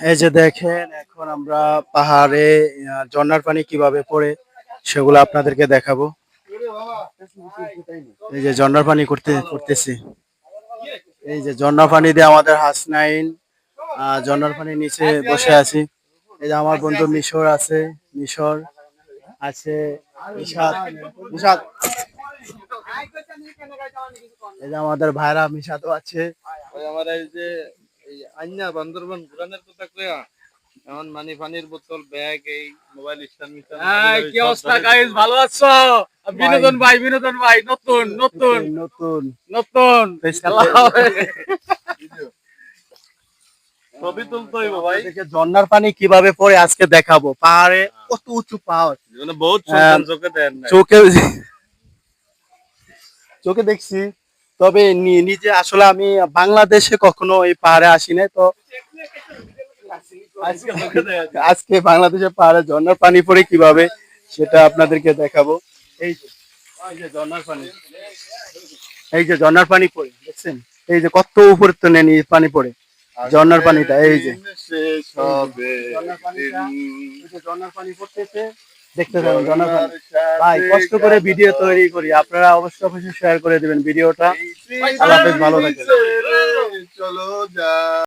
এই যে দেখেন এখন আমরা পাহাড়ে ঝর্ণার পানি কিভাবে পড়ে সেগুলো আপনাদেরকে দেখাবো। এই যে ঝর্ণার পানি করতেছি। এই যে ঝর্ণার পানি দিয়ে আমাদের হাসনাইন ঝর্ণার পানির নিচে বসে আছি। এই যে আমার বন্ধু মিশর আছে, মিশর আছে, মিশাত মিশাত। এই যে আমাদের ভাইরা মিশাতও আছে। ওই আমার এই যে এই আইনা বান্দরবান ঘুরানোর কথা কয়া এমন মানি পানির বোতল ব্যাগ এই মোবাইল স্ট্যান্ড মিশন কি অবস্থা গাইস, ভালো আছো? বিনোদন ভাই নতুন নতুন নতুন নতুন খেলা হবে। ছবি তুলতে হইব ভাই। দেখে ঝর্ণার পানি কিভাবে পড়ে আজকে দেখাবো। পাহাড়ে কত উঁচু পাহাড়, জীবনে বহুত শুনছেন, চোখে দেন নাই। চোখে চোখে দেখছি, তবে নিজে আসলে আমি বাংলাদেশে কখনো এই পাহাড়ে আসি নাই। তো আজকে বাংলাদেশের পাহাড়ে ঝর্ণার পানি পড়ে কিভাবে সেটা আপনাদেরকে দেখাবো। এই যে এই যে ঝর্ণার পানি, এই যে ঝর্ণার পানি পড়ে দেখছেন, এই যে কত উপরে তো নেই পানি পড়ে ঝর্ণার পানিটা। এই যে ঝর্ণার পানি পড়তেছে, দেখতে থাকুন ঝর্ণার পানি। ভাই কষ্ট করে ভিডিও তৈরি করি, আপনারা অবশ্যই শেয়ার করে দিবেন ভিডিওটা। আল্লাহ হাফেজ, ভালো থাকবেন। চলো যা।